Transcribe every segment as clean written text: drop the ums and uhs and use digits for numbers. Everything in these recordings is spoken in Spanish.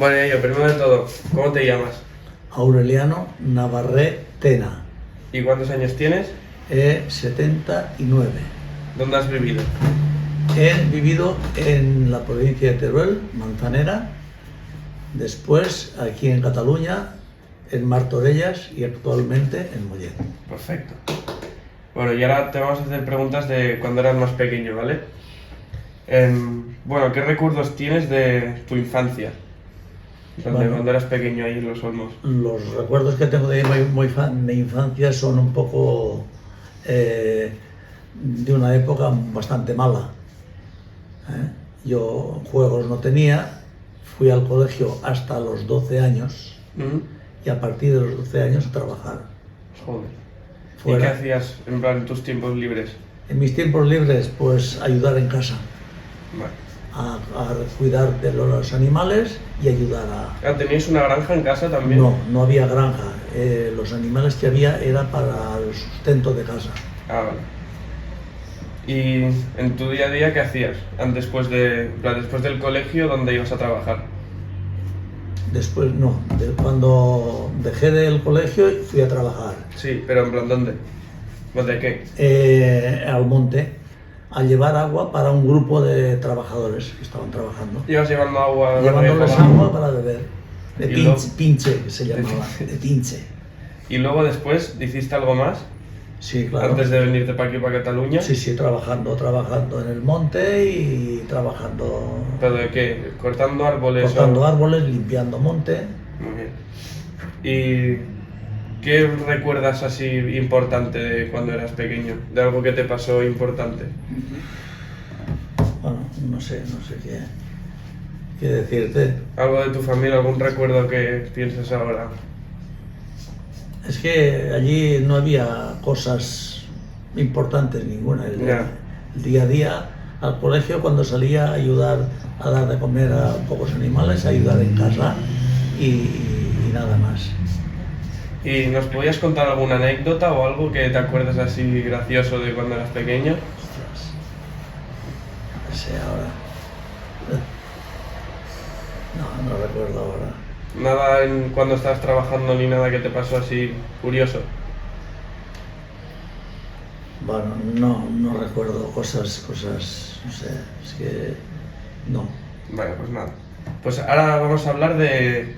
Bueno, yo, primero de todo, ¿cómo te llamas? Aureliano Navarré Tena, ¿Y cuántos años tienes? 79. ¿Dónde has vivido? He vivido en la provincia de Teruel, Manzanera, después aquí en Cataluña, en Martorelles y actualmente en Mollet. Perfecto. Bueno, y ahora te vamos a hacer preguntas de cuando eras más pequeño, ¿vale? Bueno, ¿qué recuerdos tienes de tu infancia? Bueno. Cuando eras pequeño ahí en Los Olmos. Los recuerdos que tengo de mi infancia son un poco de una época bastante mala. Yo juegos no tenía, fui al colegio hasta los 12 años y a partir de los 12 años a trabajar. Joder. Fuera. ¿Y qué hacías en plan en tus tiempos libres? En mis tiempos libres, pues ayudar en casa, Vale. a cuidar de los animales y ayudar a... ¿Teníais una granja en casa también? No, no había granja. Los animales que había era para el sustento de casa. Ah, vale. ¿Y en tu día a día qué hacías? Después del colegio, ¿dónde ibas a trabajar? Después, no, cuando dejé del colegio fui a trabajar. Sí, pero en plan, ¿dónde? ¿De qué? Al monte, a llevar agua para un grupo de trabajadores que estaban trabajando. ¿Ibas llevando agua? Llevándoles agua para beber. De Y luego- pinche, que se llamaba, de pinche. ¿Y luego después hiciste algo más? Sí, claro. Antes de venirte para aquí, para Cataluña. Sí, sí, trabajando en el monte y trabajando... ¿Pero de qué? ¿Cortando árboles? Cortando árboles, limpiando monte. Muy bien. ¿Y qué recuerdas así importante de cuando eras pequeño? ¿De algo que te pasó importante? Bueno, no sé qué decirte. ¿Algo de tu familia, algún recuerdo que pienses ahora? Es que allí no había cosas importantes ninguna. El día a día al colegio, cuando salía a ayudar a dar de comer a pocos animales, a ayudar en casa y nada más. ¿Y nos podías contar alguna anécdota o algo que te acuerdes así gracioso de cuando eras pequeño? Ostras, no sé ahora. No recuerdo ahora. Nada cuando estabas trabajando ni nada que te pasó así curioso. Bueno, no recuerdo cosas, no sé, es que no. Bueno, pues nada. Pues ahora vamos a hablar de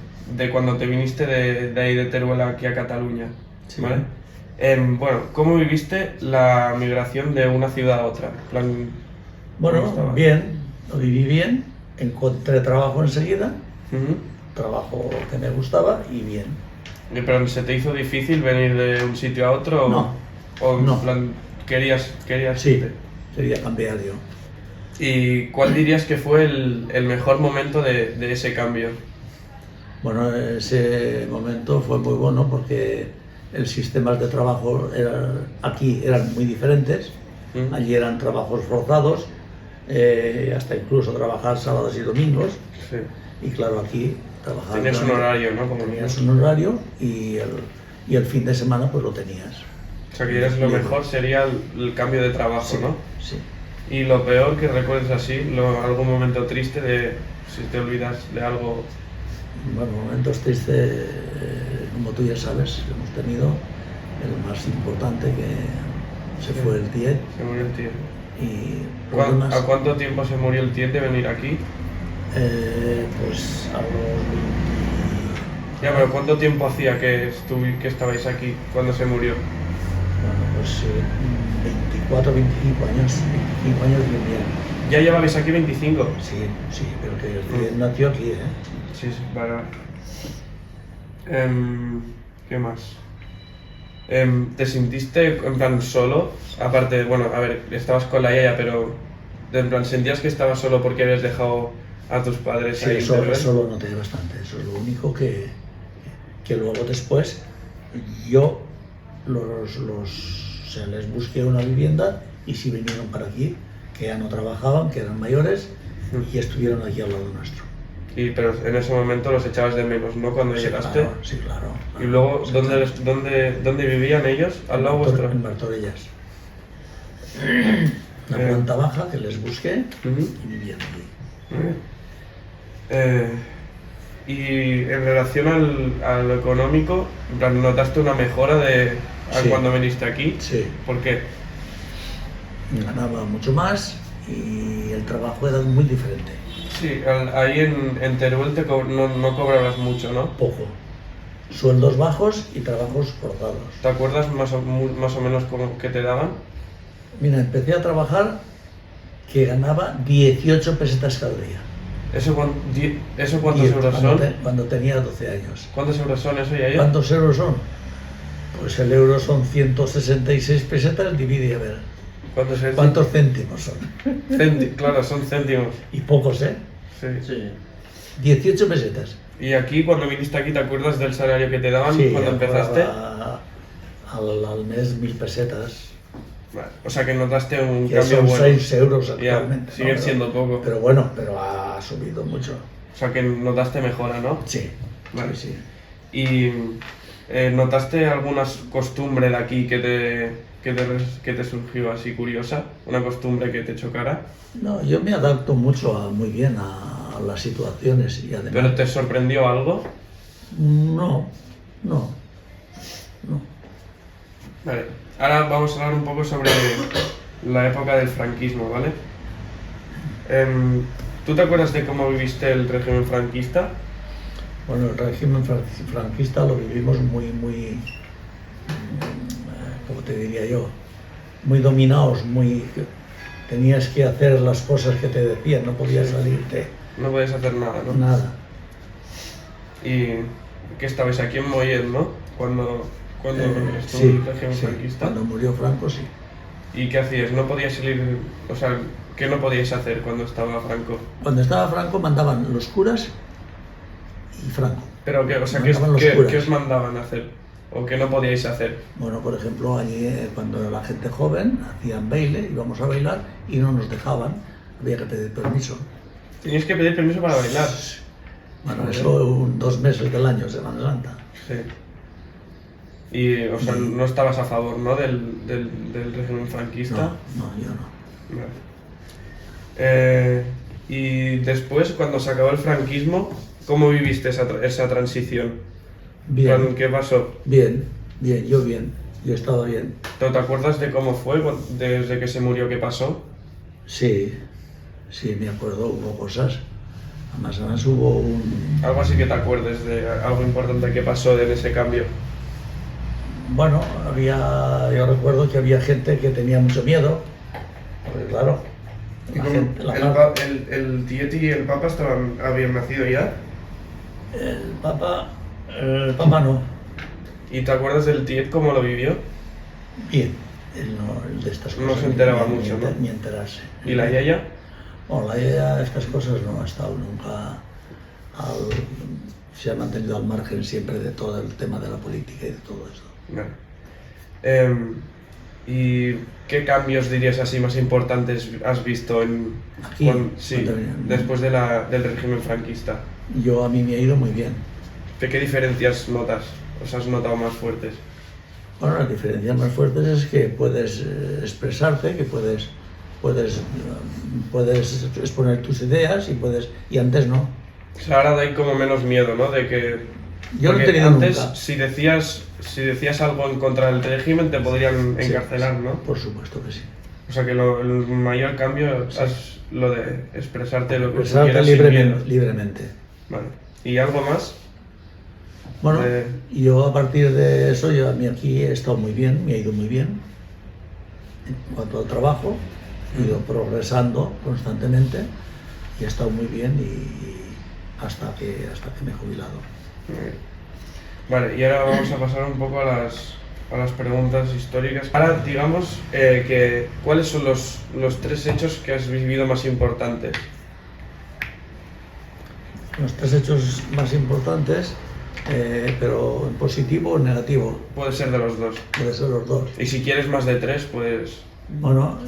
cuando te viniste de ahí de Teruel aquí a Cataluña, Sí. ¿vale? Bueno, ¿cómo viviste la migración de una ciudad a otra? En plan, ¿cómo Bueno, estaba? bien, lo viví bien, encontré trabajo enseguida, Ujú. trabajo que me gustaba y bien. ¿Pero se te hizo difícil venir de un sitio a otro? No. ¿O en No. plan, querías Sí, irte? quería cambiar yo. ¿Y cuál dirías que fue el mejor momento de ese cambio? Bueno, ese momento fue muy bueno porque el sistema de trabajo aquí eran muy diferentes. ¿Mm? Allí eran trabajos forzados, hasta incluso trabajar sábados y domingos. Sí. Y claro, aquí trabajar... Tenías un horario, ¿no? Como Tenías un horario y el fin de semana pues lo tenías. O sea, que dirías lo Bien. mejor sería el cambio de trabajo, Sí, ¿no? sí. Y lo peor que recuerdes así, algún momento triste de si te olvidas de algo. Bueno, momentos tristes, como tú ya sabes, hemos tenido el más importante que se fue el TIE Se murió el tío. y problemas, ¿A cuánto tiempo se murió el tío de venir aquí? pues a los Ya, pero ¿cuánto tiempo hacía que estabais aquí cuando se murió? bueno, pues 24, 25 años, 25 años bien, bien. Ya llevabais aquí 25. Sí, sí, pero que el TIE nació aquí, ¿eh? Sí, sí, vale, vale. ¿Qué más? ¿Te sentiste en plan solo? Aparte, bueno, a ver, estabas con la yaya, pero en plan, ¿sentías que estabas solo porque habías dejado a tus padres Sí, ahí en Teruel? eso lo noté bastante, eso es lo único que luego después yo o sea, les busqué una vivienda y sí vinieron para aquí, que ya no trabajaban, que eran mayores y estuvieron aquí al lado nuestro. Pero en ese momento los echabas de menos, ¿no? Cuando Sí, llegaste. claro, sí, claro. Y luego, Sí, ¿dónde vivían ellos? ¿Al lado vuestro? En Martorelles. La planta baja que les busqué Ujú. y vivían aquí. Muy bien. Y en relación a lo económico, en plan, ¿notaste una mejora Sí. cuando viniste aquí? Sí, ¿Por qué? ganaba mucho más y el trabajo era muy diferente. Sí, ahí en Teruel no cobrabas mucho, ¿no? Poco. Sueldos bajos y trabajos forzados. ¿Te acuerdas más o menos qué te daban? Mira, empecé a trabajar que ganaba 18 pesetas cada día. ¿Eso cuántos 10, euros son? cuando tenía 12 años. ¿Cuántos euros son eso ya? ¿Cuántos euros son? Pues el euro son 166 pesetas, divide a ver. ¿Cuántos céntimos son? Claro, son céntimos. Y pocos, ¿eh? Sí. Sí. 18 pesetas. ¿Y aquí, cuando viniste aquí, te acuerdas del salario que te daban Sí, cuando empezaste? Al mes 1000 pesetas. Vale, o sea que notaste un Que cambio son bueno. 6 euros Ya, actualmente. sigue ¿no? siendo poco. Pero bueno, pero ha subido mucho. O sea que notaste mejora, ¿no? Sí, Vale. sí, sí. ¿Y notaste alguna costumbre de aquí que te surgió así curiosa? ¿Una costumbre que te chocara? No, yo me adapto mucho muy bien a las situaciones y además... ¿Pero te sorprendió algo? No. Vale, ahora vamos a hablar un poco sobre la época del franquismo, ¿vale? ¿Tú te acuerdas de cómo viviste el régimen franquista? Bueno, el régimen franquista lo vivimos muy, ¿cómo te diría yo? Muy dominados, tenías que hacer las cosas que te decían, no podías salirte. No podías hacer nada, ¿no? Nada. Y que estabais aquí en Mollet, ¿no? Cuando estuvo Sí, el régimen sí, franquista. cuando murió Franco, sí. ¿Y qué hacías? ¿No podías salir? O sea, ¿qué no podíais hacer cuando estaba Franco? Cuando estaba Franco mandaban los curas y Franco. Pero ¿qué Mandaban los curas. qué os mandaban a hacer? ¿O qué no podíais hacer? Bueno, por ejemplo, allí cuando era la gente joven hacían baile, íbamos a bailar y no nos dejaban, había que pedir permiso. Teníais que pedir permiso para bailar. Bueno, eso 2 meses del año, Semana Santa. Sí. Y, o sea, no estabas a favor, ¿no? del régimen franquista. No, yo no. Vale. Y después, cuando se acabó el franquismo, ¿cómo viviste esa transición? Bien, ¿Qué pasó? bien, yo estaba bien. ¿Te acuerdas de cómo fue desde que se murió? ¿Qué pasó? Sí, me acuerdo, hubo cosas. Además hubo Algo así que te acuerdes de algo importante que pasó en ese cambio. Bueno, yo recuerdo que había gente que tenía mucho miedo, porque claro, ¿El Tieti y el Papa habían nacido ya? el Papa no. ¿Y te acuerdas del Tiet cómo lo vivió? Bien, él de estas cosas No se enteraba ni mucho, ¿no? Ni enterarse. ¿Y la Yaya? Bueno, la Yaya de estas cosas no ha estado nunca se ha mantenido al margen siempre de todo el tema de la política y de todo esto. Vale. ¿Y qué cambios dirías así más importantes has visto Aquí, después del régimen franquista? A mí me ha ido muy bien. ¿Qué diferencias notas? ¿Os has notado más fuertes? Bueno, las diferencias más fuertes es que puedes expresarte, que puedes exponer tus ideas y antes no. O sea, ahora hay como menos miedo, ¿no? De que... Yo no he porque tenido antes, nunca. si decías algo en contra del régimen, te podrían encarcelar, ¿no? Por supuesto que sí. O sea que el mayor cambio es lo de expresarte lo que Expresarte quieras sin miedo. libremente. Vale. ¿Y algo más? Bueno, yo a partir de eso, yo a mí aquí he estado muy bien, me ha ido muy bien. En cuanto al trabajo, he ido progresando constantemente y he estado muy bien y hasta que me he jubilado. Vale, y ahora vamos a pasar un poco a las preguntas históricas. Ahora, digamos, ¿cuáles son los 3 hechos que has vivido más importantes? Los 3 hechos más importantes, pero en positivo o en negativo. Puede ser de los 2. Puede ser los 2. Y si quieres más de 3, pues... Bueno,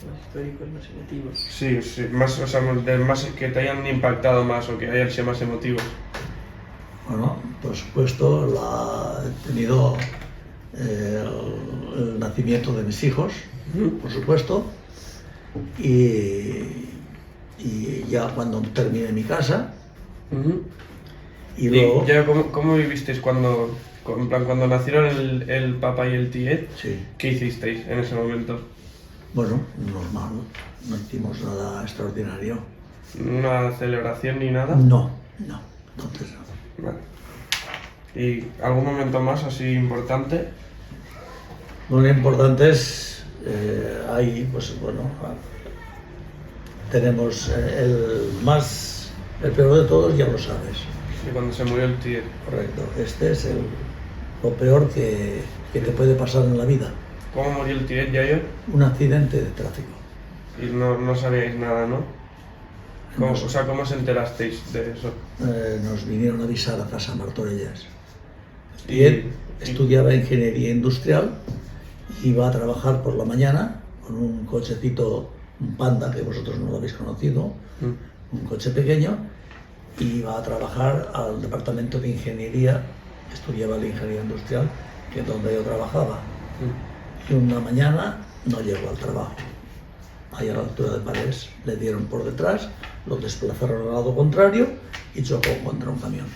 Más históricos, más emotivos. Sí, más, o sea, más que te hayan impactado más o que hayan sido más emotivos. Bueno, por supuesto, he tenido el nacimiento de mis hijos, por supuesto, y ya cuando terminé mi casa, Y luego... ¿Y ya cómo vivisteis en plan, cuando nacieron el papá y el tiet? Sí. ¿Qué hicisteis en ese momento? Bueno, normal, no hicimos nada extraordinario. ¿Una celebración ni nada? No, entonces no. Vale. ¿Y algún momento más así importante? Lo importante es, ahí, pues bueno, tenemos el peor de todos, ya lo sabes. Sí, cuando se murió el tiet. Correcto, este es lo peor que te puede pasar en la vida. ¿Cómo murió el tiet, Yayo? Un accidente de tráfico. Y no sabíais nada, ¿no? ¿Cómo os enterasteis de eso? Nos vinieron a avisar a casa Martorellas. Y- Él estudiaba ingeniería industrial, iba a trabajar por la mañana con un cochecito, un Panda, que vosotros no lo habéis conocido, un coche pequeño, y iba a trabajar al departamento de ingeniería, estudiaba la ingeniería industrial, que es donde yo trabajaba. Y una mañana no llegó al trabajo. Ahí a la altura de Parés le dieron por detrás, lo desplazaron al lado contrario y chocó contra un camión.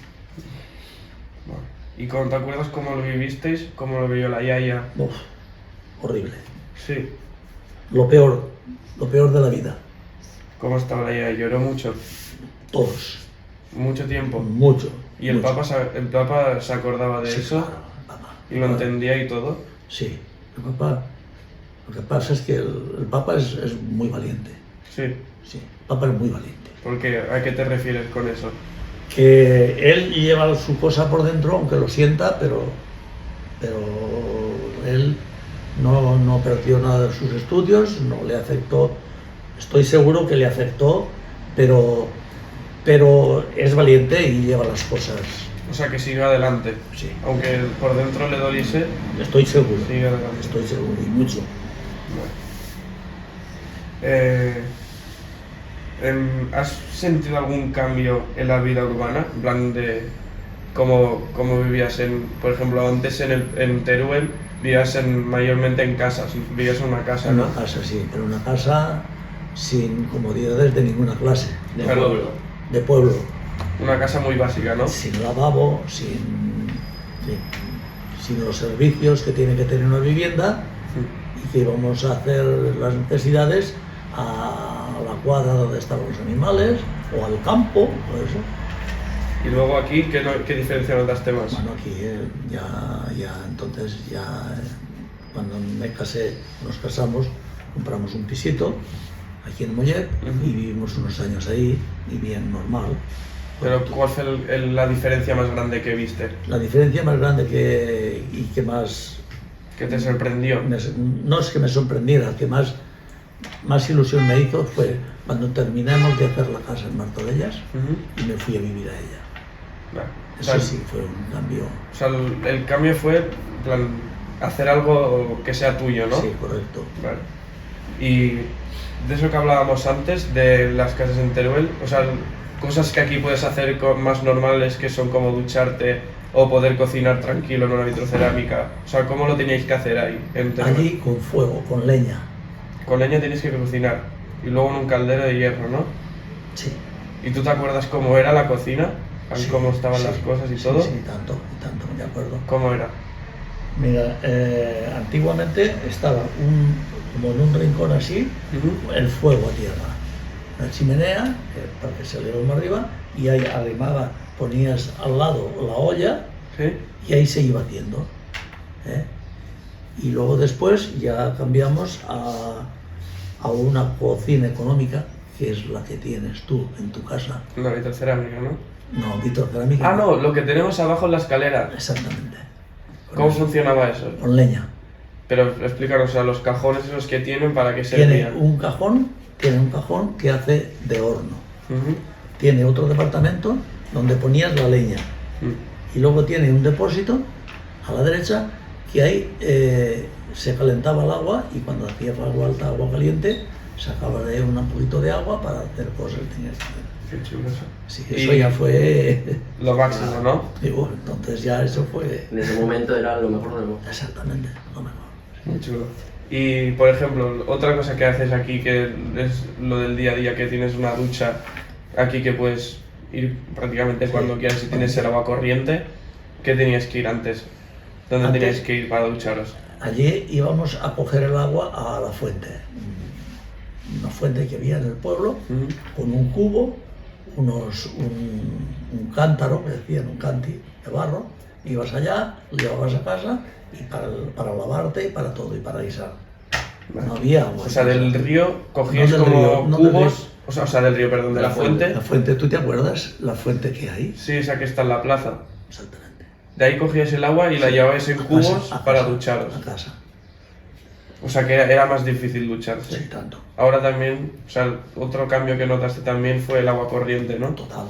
Bueno. ¿Y te acuerdas cómo lo vivisteis? ¿Cómo lo vivió la Yaya? Uf, horrible. Sí. Lo peor de la vida. ¿Cómo estaba la Yaya? ¿Lloró mucho? Todos. ¿Mucho tiempo? Mucho. ¿Y el mucho. Papa se acordaba de Sí, eso? claro, el Papa. ¿Y lo entendía y todo? Sí. El Papa. Lo que pasa es que el Papa es muy valiente. Sí. Sí, el Papa es muy valiente. ¿A qué te refieres con eso? Que él lleva su cosa por dentro, aunque lo sienta, pero él no perdió nada de sus estudios, no le afectó. Estoy seguro que le afectó, pero es valiente y lleva las cosas. O sea, que siga adelante. Sí. Aunque por dentro le doliese, Estoy seguro. sigue adelante. Estoy seguro, y mucho. ¿Has sentido algún cambio en la vida urbana? En plan de cómo vivías por ejemplo, antes en Teruel vivías mayormente en casas, vivías en una casa, ¿no? Una casa, sí, pero una casa sin comodidades de ninguna clase. Claro. De pueblo. Una casa muy básica, ¿no? Sin lavabo, sin los servicios que tiene que tener una vivienda, y que íbamos a hacer las necesidades a la cuadra donde estaban los animales o al campo, todo eso. Y luego aquí, ¿qué diferencia notaste más? Bueno, aquí entonces cuando nos casamos, compramos un pisito aquí en Mollet y vivimos unos años ahí y bien normal. Pero ¿cuál fue la diferencia más grande que viste? La diferencia más grande que más ¿Qué te sorprendió? no es que me sorprendiera, que más ilusión me hizo fue cuando terminamos de hacer la casa en Martorellas y me fui a vivir a ella. Vale. Eso sí fue un cambio. O sea, el cambio fue, en plan, hacer algo que sea tuyo, ¿no? Sí, correcto. Vale. Y de eso que hablábamos antes, de las casas en Teruel, o sea, cosas que aquí puedes hacer más normales, que son como ducharte o poder cocinar tranquilo en una vitrocerámica. O sea, ¿cómo lo teníais que hacer ahí en Teruel? Allí con fuego, con leña. Con leña tienes que cocinar y luego en un caldero de hierro, ¿no? Sí. ¿Y tú te acuerdas cómo era la cocina? Sí, ¿Cómo estaban sí, las cosas y sí, todo? Sí, tanto, me acuerdo. ¿Cómo era? Mira, antiguamente estaba como en un rincón así, el fuego a tierra. La chimenea, para que se elevara más arriba, y ahí ponías al lado la olla, ¿Sí? y ahí se iba haciendo. Y luego después ya cambiamos a una cocina económica, que es la que tienes tú en tu casa. Una vitrocerámica, ¿no? No, vitrocerámica. Ah, no, lo que tenemos abajo en la escalera. Exactamente. ¿Cómo funcionaba eso? Con leña. Pero explícanos, o sea, los cajones esos que tienen, ¿para qué Tiene servían? un cajón que hace de horno. Ujú. Tiene otro departamento donde ponías la leña. Mm. Y luego tiene un depósito a la derecha que ahí se calentaba el agua, y cuando hacías agua alta, agua caliente, sacabas de ahí un poquito de agua para hacer cosas que tenías que hacer. Qué chulo eso. Sí, eso ya fue... Lo máximo, ¿no? Digo, entonces ya eso fue... En ese momento era lo mejor de lo mejor. Exactamente, lo mejor. Muy chulo. Y, por ejemplo, otra cosa que haces aquí, que es lo del día a día, que tienes una ducha aquí que puedes ir prácticamente cuando quieras si tienes el agua corriente. ¿Qué tenías que ir antes? ¿Dónde Antes- teníais que ir para ducharos? Allí íbamos a coger el agua a la fuente. Una fuente que había en el pueblo, Ujú. con un cubo, un cántaro, que decían, un canti de barro. Ibas allá, lo llevabas a casa y para lavarte y para todo, y para guisar. Vale. No había agua. O sea, del río cogíais No del como río, no del cubos, río. o sea, del río, perdón, de la fuente. La fuente, ¿tú te acuerdas? La fuente que hay. Sí, esa que está en la plaza. Exactamente. De ahí cogíais el agua y la llevabais en A cubos casa, a para casa, ducharos. A casa, O sea, que era más difícil ducharse. sí, tanto. Ahora también, o sea, otro cambio que notaste también fue el agua corriente, ¿no? Total.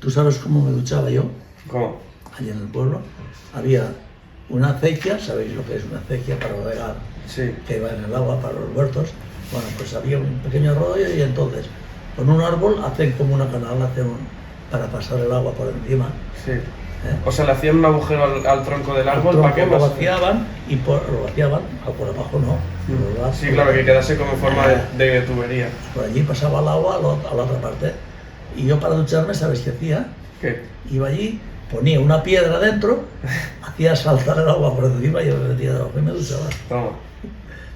¿Tú sabes cómo me duchaba yo? ¿Cómo? Allí en el pueblo había una acequia, ¿sabéis lo que es una acequia para regar? Sí. Que iba en el agua para los huertos. Bueno, pues había un pequeño arroyo y entonces con un árbol hacen como una canal, para pasar el agua por encima. Sí. ¿eh? O sea, le hacían un agujero al tronco del árbol Al para que tronco lo más... vaciaban y lo vaciaban, por abajo no. Por abajo. Sí, claro, que quedase como forma de tubería. Por allí pasaba el agua a la otra parte. Y yo para ducharme, ¿sabes qué hacía? ¿Qué? Iba allí, ponía una piedra dentro, hacía saltar el agua por encima y yo me metía debajo y me duchaba. Toma.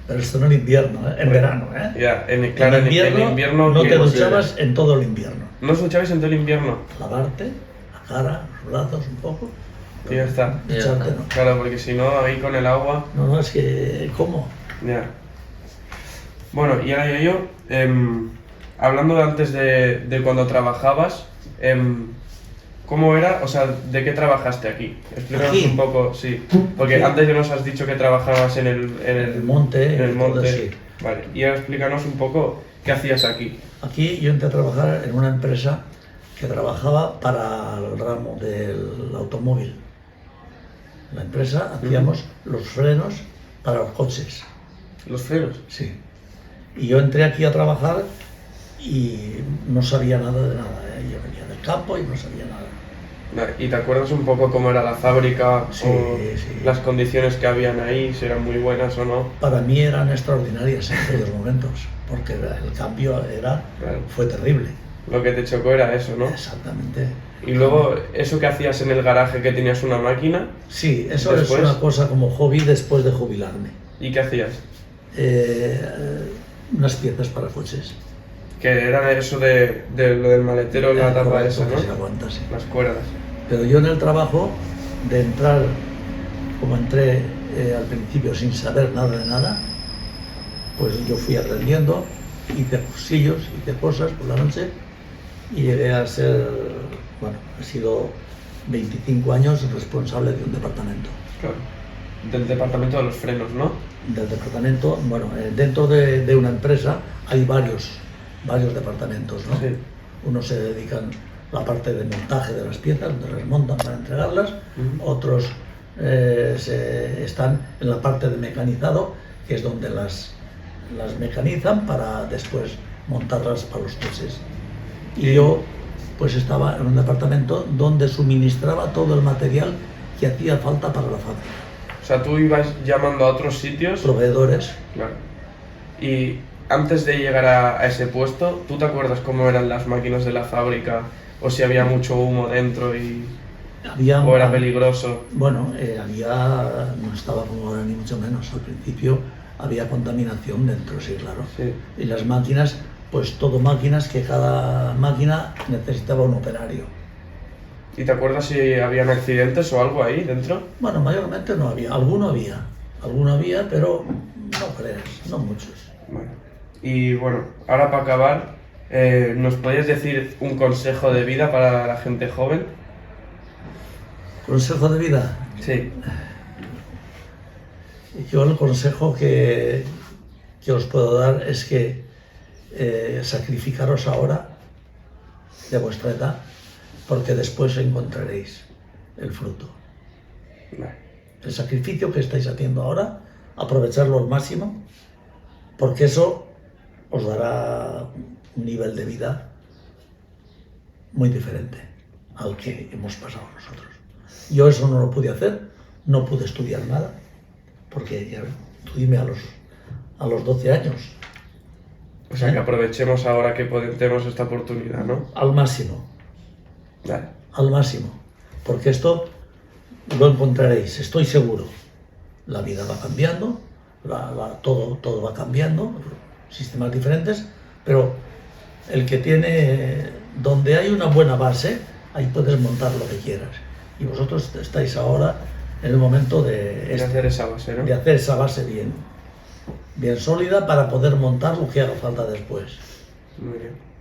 Pero esto no en invierno, ¿eh? En verano, ¿eh? Ya, claro, en invierno no que- te duchabas en todo el invierno. ¿No os duchabais en todo el invierno? Lavarte, la cara, los brazos un poco. Y ya está. Ya Ducharte está. no. Claro, porque si no, ahí con el agua... No, no, es que, ¿cómo? Ya. Bueno, y ahora yo, hablando de antes de cuando trabajabas, ¿cómo era? O sea, ¿de qué trabajaste aquí? Explícanos Aquí. un poco, sí. Porque Aquí. antes ya nos has dicho que trabajabas en el monte, En el monte. entonces sí. Vale, y ahora explícanos un poco qué hacías aquí. Aquí yo entré a trabajar en una empresa que trabajaba para el ramo del automóvil. En la empresa hacíamos los frenos para los coches. ¿Los frenos? Sí. Y yo entré aquí a trabajar y no sabía nada de nada, ¿eh? Yo venía del campo y no sabía nada. Vale, ¿y te acuerdas un poco cómo era la fábrica Sí, o sí. las condiciones que habían ahí, si eran muy buenas o no? Para mí eran extraordinarias en aquellos momentos, porque el cambio Claro. fue terrible. Lo que te chocó era eso, ¿no? Exactamente. Y luego, eso que hacías en el garaje, que tenías una máquina, Sí, eso Después- es una cosa como hobby después de jubilarme. ¿y qué hacías? Unas piezas para coches. Que era eso de lo del maletero, la tapa Correcto, esa, que se ¿no? aguanta, sí. Las cuerdas. Pero yo en el trabajo, de entrar, como entré al principio sin saber nada de nada, pues yo fui aprendiendo, hice cursillos, hice cosas por la noche y llegué a ser, bueno, he sido 25 años responsable de un departamento. Claro. Del departamento de los frenos, ¿no? Del departamento, bueno, dentro de una empresa hay varios departamentos, ¿no? Sí. Unos se dedican a la parte de montaje de las piezas, donde las montan para entregarlas, Ujú. otros están en la parte de mecanizado, que es donde las mecanizan para después montarlas para los coches. Y yo pues estaba en un departamento donde suministraba todo el material que hacía falta para la fábrica. O sea, tú ibas llamando a otros sitios. Proveedores. Claro. Y antes de llegar a ese puesto, ¿tú te acuerdas cómo eran las máquinas de la fábrica? O si había mucho humo dentro y... Había, o era peligroso. Bueno, no estaba como ahora ni mucho menos. Al principio había contaminación dentro, sí, claro. Sí. Y las máquinas, pues todo máquinas que cada máquina necesitaba un operario. ¿Y te acuerdas si habían accidentes o algo ahí dentro? Bueno, mayormente no había. Alguno había, pero no creas, no muchos. Bueno. Y bueno, ahora para acabar, ¿nos podrías decir un consejo de vida para la gente joven? Consejo de vida. Sí. Yo el consejo que os puedo dar es que sacrificaros ahora de vuestra edad, porque después encontraréis el fruto. Vale. El sacrificio que estáis haciendo ahora, aprovecharlo al máximo, porque eso os dará un nivel de vida muy diferente al que hemos pasado nosotros. Yo eso no lo pude hacer, no pude estudiar nada, porque ya tú dime a los 12 años, O sea, que aprovechemos ahora que tenemos esta oportunidad, ¿no? al máximo. Vale. al máximo, porque esto lo encontraréis, estoy seguro. La vida va cambiando, todo va cambiando, sistemas diferentes, pero el que tiene, donde hay una buena base, ahí puedes montar lo que quieras. Y vosotros estáis ahora en el momento De hacer esa base, ¿no? de hacer esa base bien sólida para poder montar lo que haga falta después. Muy bien.